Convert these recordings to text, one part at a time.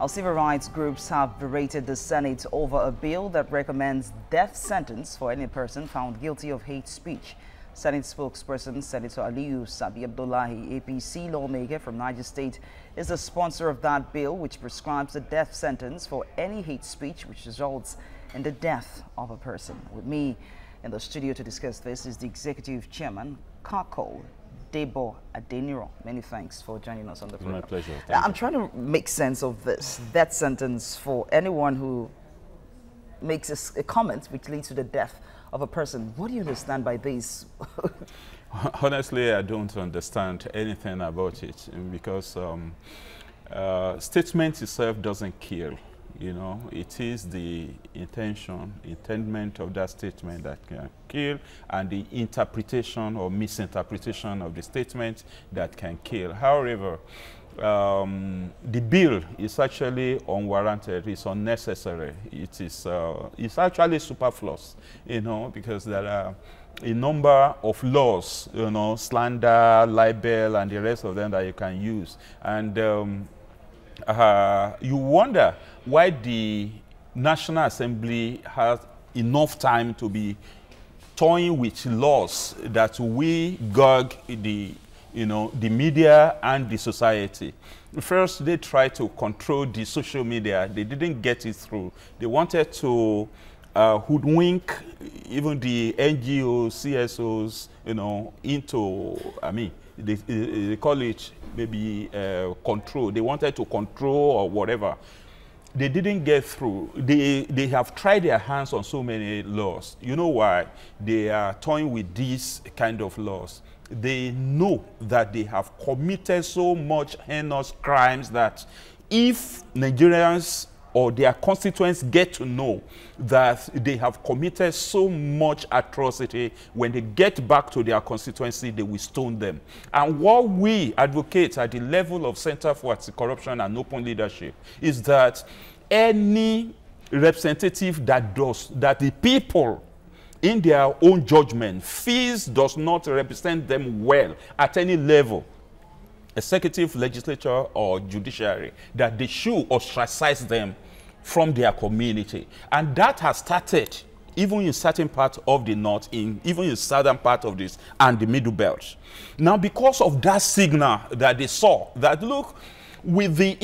Our civil rights groups have berated the Senate over a bill that recommends death sentence for any person found guilty of hate speech. Senate spokesperson Senator Aliyu Sabi Abdullahi, APC lawmaker from Niger State, is the sponsor of that bill, which prescribes a death sentence for any hate speech which results in the death of a person. With me in the studio to discuss this is the executive chairman, CARCO, Debo Adeniran. Many thanks for joining us on the program. My pleasure. I'm trying to make sense of this death sentence for anyone who makes a comment which leads to the death of a person. What do you understand by this? Honestly, I don't understand anything about it because statement itself doesn't kill. You know, it is the intendment of that statement that can kill, and the interpretation or misinterpretation of the statement that can kill. However, the bill is actually unwarranted, it's unnecessary, it's actually superfluous, you know, because there are a number of laws, you know, slander, libel, and the rest of them that you can use. And you wonder why the National Assembly has enough time to be toying with laws that we gag the media and the society. First, they tried to control the social media. They didn't get it through. They wanted to hoodwink even the NGOs, CSOs, you know, into, I mean, they call it maybe control. They wanted to control or whatever. They didn't get through. They have tried their hands on so many laws. You know why? They are toying with these kind of laws. They know that they have committed so much heinous crimes that if Nigerians or their constituents get to know that they have committed so much atrocity, when they get back to their constituency, they will stone them. And what we advocate at the level of Center for Anti-Corruption and Open Leadership is that any representative that the people in their own judgment feels does not represent them well at any level, executive, legislature, or judiciary, that they should ostracize them from their community. And that has started even in certain parts of the north, even in southern part of this and the middle belt. Now, because of that signal that they saw, that look, with the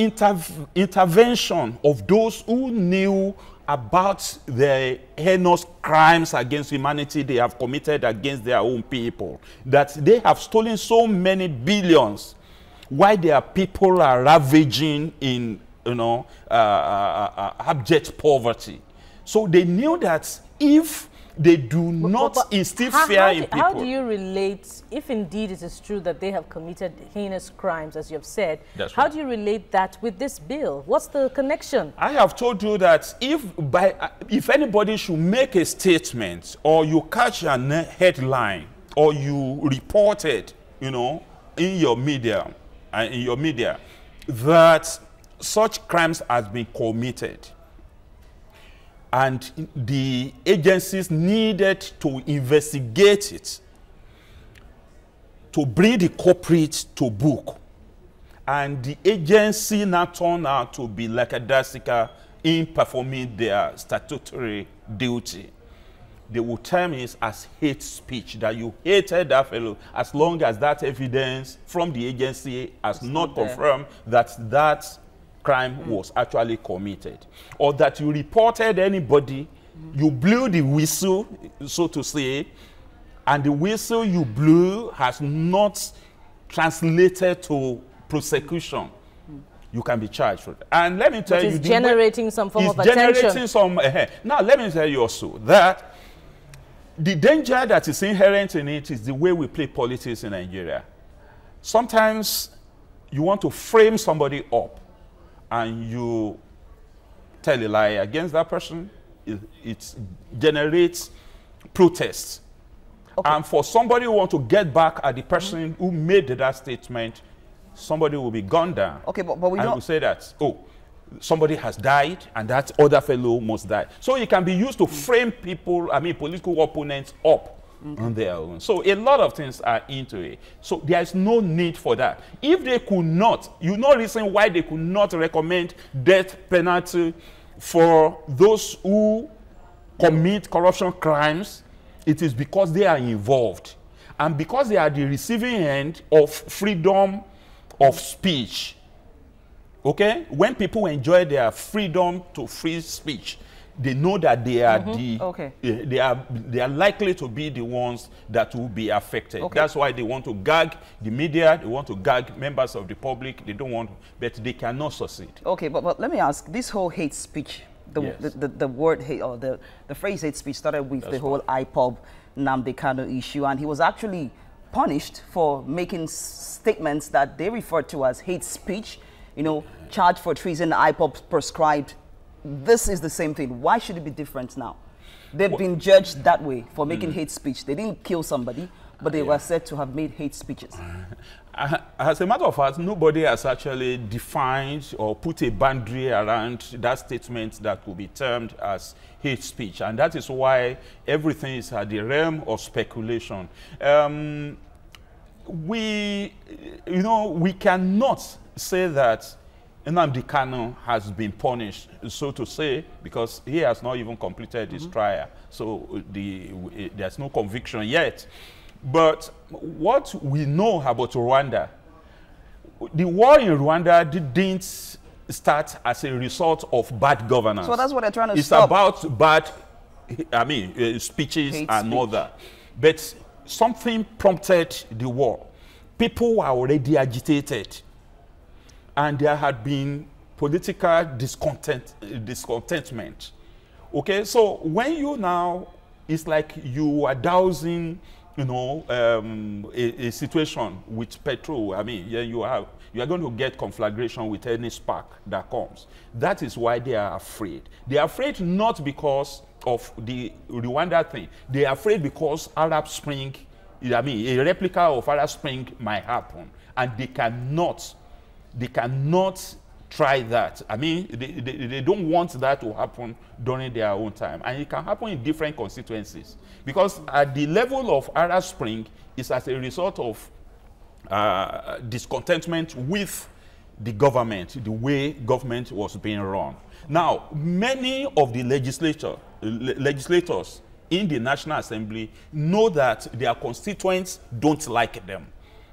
intervention of those who knew about the heinous crimes against humanity they have committed against their own people, that they have stolen so many billions while their people are ravaging in, you know, abject poverty. So they knew that if they do not instill fear in people. How do you relate, if indeed it is true that they have committed heinous crimes, as you have said, how do you relate that with this bill? What's the connection? I have told you that if anybody should make a statement, or you catch a headline, or you report it, you know, in your media, that such crimes has been committed, and the agencies needed to investigate it, to bring the culprit to book, and the agency now turned out to be lackadaisical in performing their statutory duty, they will term it as hate speech, that you hated that fellow, as long as that evidence from the agency has not confirmed that that crime was actually committed, or that you reported anybody, you blew the whistle, so to say, and the whistle you blew has not translated to prosecution, you can be charged with it. And let me tell you, it's generating some form of attention. Now, let me tell you also that the danger that is inherent in it is the way we play politics in Nigeria. Sometimes you want to frame somebody up, and you tell a lie against that person, it generates protests. Okay. And for somebody who wants to get back at the person who made that statement, somebody will be gunned down. Okay, but we don't... will say that, oh, somebody has died, and that other fellow must die. So it can be used to frame people, I mean, political opponents up on their own. So a lot of things are into it. So there is no need for that. If they could not, you know reason why they could not recommend death penalty for those who commit corruption crimes, it is because they are involved. And because they are the receiving end of freedom of speech. Okay? When people enjoy their freedom to free speech, they know that they are they are likely to be the ones that will be affected. That's why they want to gag the media, they want to gag members of the public, they don't want, but they cannot succeed. Okay, but let me ask, this whole hate speech, the word hate, or the phrase hate speech started with the whole IPOB Nnamdi Kanu issue, and he was actually punished for making statements that they referred to as hate speech, you know, charged for treason, IPOB prescribed. This is the same thing. Why should it be different now? They've been judged that way for making hate speech. They didn't kill somebody, but they were said to have made hate speeches. As a matter of fact, nobody has actually defined or put a boundary around that statement that could be termed as hate speech. And that is why everything is at the realm of speculation. We cannot say that Nnamdi Kanu has been punished, so to say, because he has not even completed his trial. So there's no conviction yet. But what we know about Rwanda, the war in Rwanda didn't start as a result of bad governance. So that's what they're trying to stop. It's about bad, speeches and all that. But something prompted the war. People were already agitated. And there had been political discontentment. Okay, so when you now, it's like you are dousing, you know, a situation with petrol. I mean, you are going to get conflagration with any spark that comes. That is why they are afraid. They are afraid not because of the Rwanda thing. They are afraid because Arab Spring, I mean, a replica of Arab Spring might happen, and they cannot try that. I mean, they don't want that to happen during their own time. And it can happen in different constituencies. Because at the level of Arab Spring, it's as a result of discontentment with the government, the way government was being run. Now, many of the legislators in the National Assembly know that their constituents don't like them.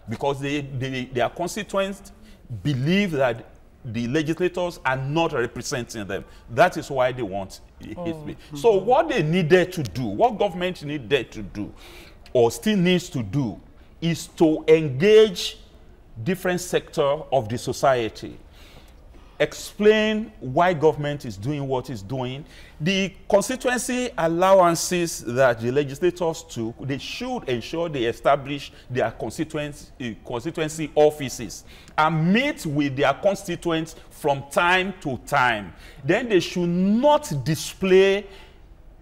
Because their constituents believe that the legislators are not representing them. That is why they want it. So what they needed to do, what government needed to do, or still needs to do, is to engage different sectors of the society. Explain why government is doing what it's doing. The constituency allowances that the legislators took, they should ensure they establish their constituency offices and meet with their constituents from time to time. Then they should not display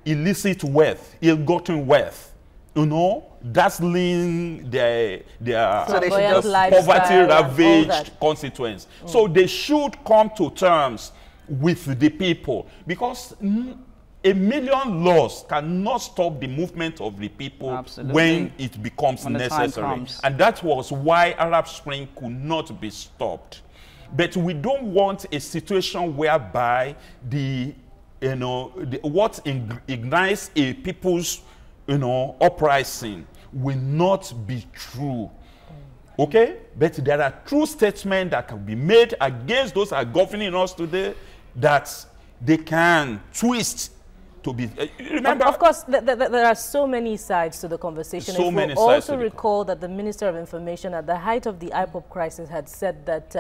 illicit wealth, ill-gotten wealth, you know, dazzling their poverty-ravaged constituents. So they should come to terms with the people, because a million laws cannot stop the movement of the people when it becomes necessary. And that was why Arab Spring could not be stopped. But we don't want a situation whereby what ignites a people's uprising will not be true. Okay? But there are true statements that can be made against those that are governing us today that they can twist to be. Remember, of course, there are so many sides to the conversation. So many sides. Also recall that the Minister of Information at the height of the IPOB crisis had said that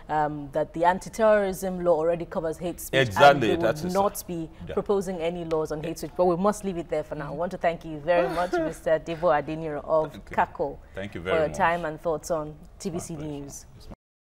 that the anti-terrorism law already covers hate speech. Exactly. And they would not be proposing any laws on hate speech. But we must leave it there for now. I want to thank you very much, Mr. Debo Adeniran of KAKO. Thank you very much for your time and thoughts on TVC News.